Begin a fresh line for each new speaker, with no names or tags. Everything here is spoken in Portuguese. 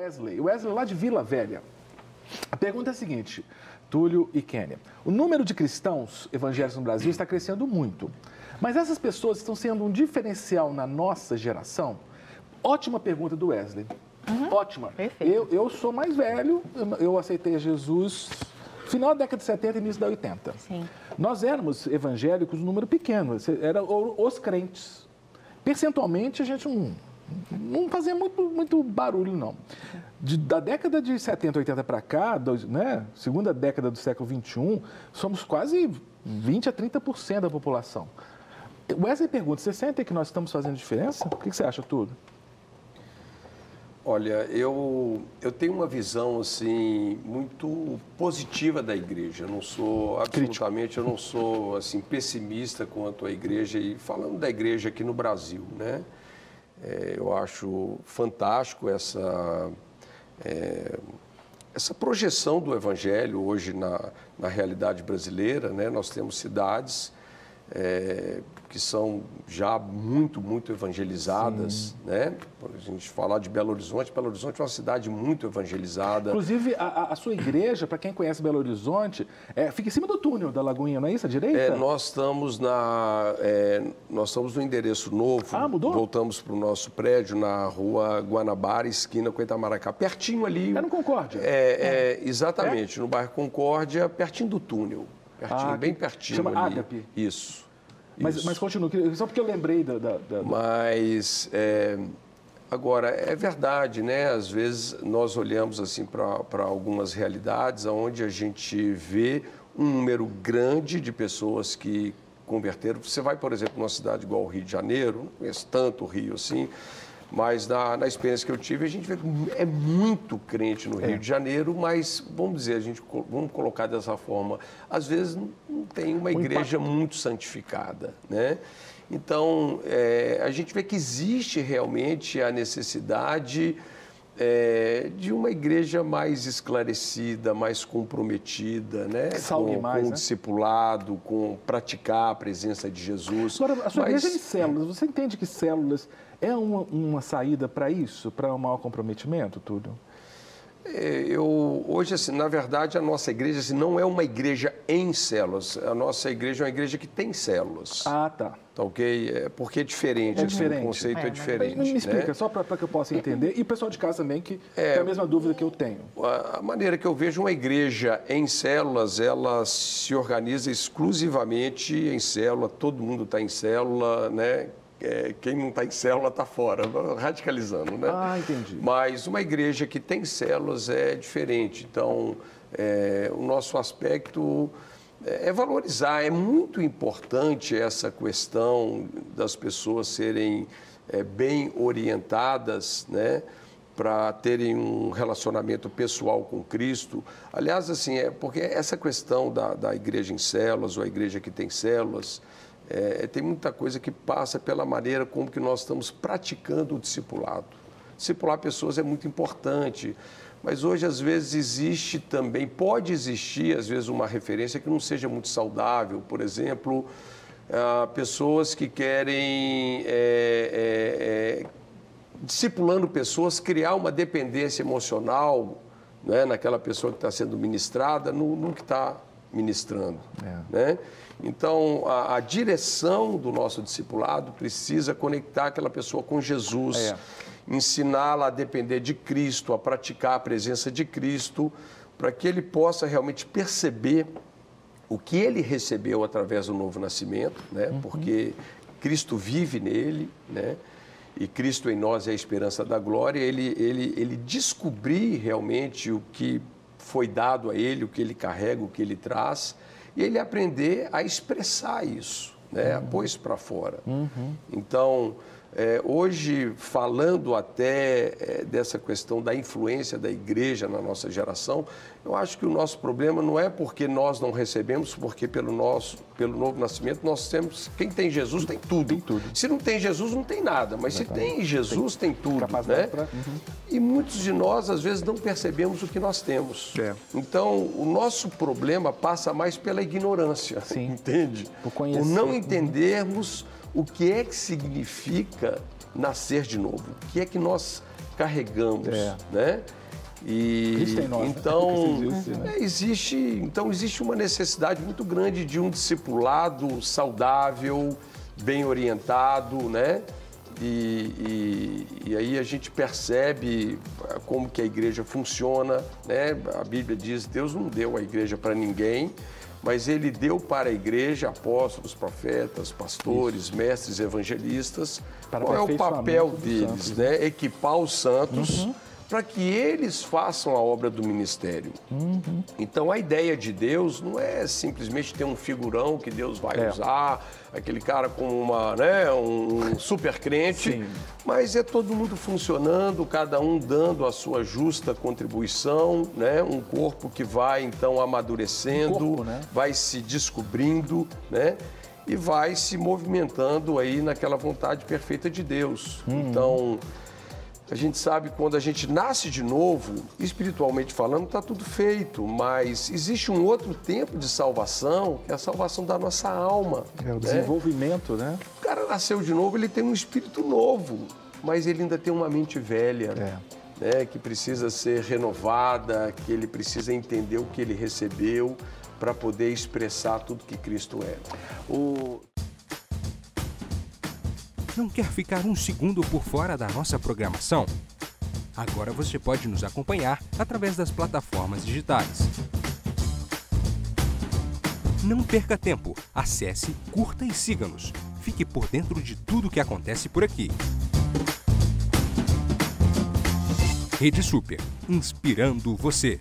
Wesley. Wesley lá de Vila Velha. A pergunta é a seguinte, Túlio e Kênia. O número de cristãos evangélicos no Brasil está crescendo muito. Mas essas pessoas estão sendo um diferencial na nossa geração? Ótima pergunta do Wesley. Ótima.
Perfeito.
Eu sou mais velho, eu aceitei Jesus final da década de 70 e início da 80.
Sim.
Nós éramos evangélicos um número pequeno, eram os crentes. Percentualmente, a gente não fazia muito barulho, não. Da década de 70, 80 para cá, né, segunda década do século XXI, somos quase 20% a 30% da população. Wesley pergunta, você sente que nós estamos fazendo diferença? O que você acha, Túlio?
Olha, eu tenho uma visão assim muito positiva da igreja. Eu não sou absolutamente, eu não sou assim pessimista quanto à igreja e falando da igreja aqui no Brasil, né? Eu acho fantástico essa projeção do evangelho hoje na realidade brasileira, né? Nós temos cidades que são já muito evangelizadas, né? A gente falar de Belo Horizonte é uma cidade muito evangelizada.
Inclusive, a sua igreja, para quem conhece Belo Horizonte, fica em cima do túnel da Lagoinha, não é isso? À direita?
Nós estamos no endereço novo.
Ah, mudou?
Voltamos para o nosso prédio na rua Guanabara, esquina com Itamaracá. Pertinho ali.
É no Concórdia?
Exatamente, no bairro Concórdia, pertinho do túnel. Bem pertinho.
Chama
ali.
Ágape.
Isso.
Mas continua, só porque eu lembrei
Mas, agora, é verdade, né? Às vezes nós olhamos assim para algumas realidades onde a gente vê um número grande de pessoas que converteram. Você vai, por exemplo, numa cidade igual o Rio de Janeiro, não conheço tanto o Rio assim, mas na experiência que eu tive, a gente vê que é muito crente no Rio de Janeiro, mas, vamos dizer, vamos colocar dessa forma, às vezes não tem uma igreja muito santificada, né? Então, a gente vê que existe realmente a necessidade de uma igreja mais esclarecida, mais comprometida, né? Com o discipulado, com praticar a presença de Jesus.
Agora, a sua igreja é de células. Você entende que células é uma saída para isso, para um maior comprometimento, Túlio?
Hoje, assim, na verdade, a nossa igreja assim, não é uma igreja em células. A nossa igreja é uma igreja que tem células.
Ah, tá.
Tá ok? Porque é diferente.
diferente.
O conceito é diferente.
Me explica,
né?
só para que eu possa entender. E o pessoal de casa também, que tem a mesma dúvida que eu tenho.
A maneira que eu vejo uma igreja em células, ela se organiza exclusivamente em célula, todo mundo está em célula, né? Quem não está em célula está fora, radicalizando, né?
Ah, entendi.
Mas uma igreja que tem células é diferente. Então, o nosso aspecto é valorizar. É muito importante essa questão das pessoas serem bem orientadas, né? Para terem um relacionamento pessoal com Cristo. Aliás, assim, porque essa questão da igreja em células ou a igreja que tem células, tem muita coisa que passa pela maneira como que nós estamos praticando o discipulado. Discipular pessoas é muito importante, mas hoje, às vezes, pode existir, às vezes, uma referência que não seja muito saudável. Por exemplo, pessoas que querem, discipulando pessoas, criar uma dependência emocional, né, naquela pessoa que está sendo ministrada, no que está ministrando, né? Então, a direção do nosso discipulado precisa conectar aquela pessoa com Jesus, ensiná-la a depender de Cristo, a praticar a presença de Cristo, para que ele possa realmente perceber o que ele recebeu através do novo nascimento, né? Porque Cristo vive nele, né? E Cristo em nós é a esperança da glória, ele descobrir realmente o que foi dado a ele, o que ele carrega, o que ele traz, e ele aprender a expressar isso, né? A pôr isso para fora. Então, hoje, falando até dessa questão da influência da igreja na nossa geração, eu acho que o nosso problema não é porque nós não recebemos, porque pelo novo nascimento nós temos, quem tem Jesus tem tudo.
Tem tudo.
Se não tem Jesus, não tem nada, mas se tem Jesus, tem tudo, né? E muitos de nós, às vezes, não percebemos o que nós temos. Então, o nosso problema passa mais pela ignorância, entende? Por não entendermos o que é que significa nascer de novo, o que é que nós carregamos, né? Então existe uma necessidade muito grande de um discipulado saudável, bem orientado, né? E aí a gente percebe como que a igreja funciona, né? A Bíblia diz: Deus não deu a igreja para ninguém, mas Ele deu para a igreja apóstolos, profetas, pastores, mestres, evangelistas. Qual é o papel deles, né? Equipar os santos para que eles façam a obra do ministério. Então, a ideia de Deus não é simplesmente ter um figurão que Deus vai usar, aquele cara com um super crente, mas é todo mundo funcionando, cada um dando a sua justa contribuição, né? Um corpo que vai, então, amadurecendo, vai se descobrindo, né? E vai se movimentando aí naquela vontade perfeita de Deus. Então, a gente sabe que quando a gente nasce de novo, espiritualmente falando, está tudo feito, mas existe um outro tempo de salvação, que é a salvação da nossa alma.
É o desenvolvimento, né?
O cara nasceu de novo, ele tem um espírito novo, mas ele ainda tem uma mente velha, né? Que precisa ser renovada, que ele precisa entender o que ele recebeu para poder expressar tudo que Cristo é.
Não quer ficar um segundo por fora da nossa programação? Agora você pode nos acompanhar através das plataformas digitais. Não perca tempo. Acesse, curta e siga-nos. Fique por dentro de tudo o que acontece por aqui. Rede Super, inspirando você.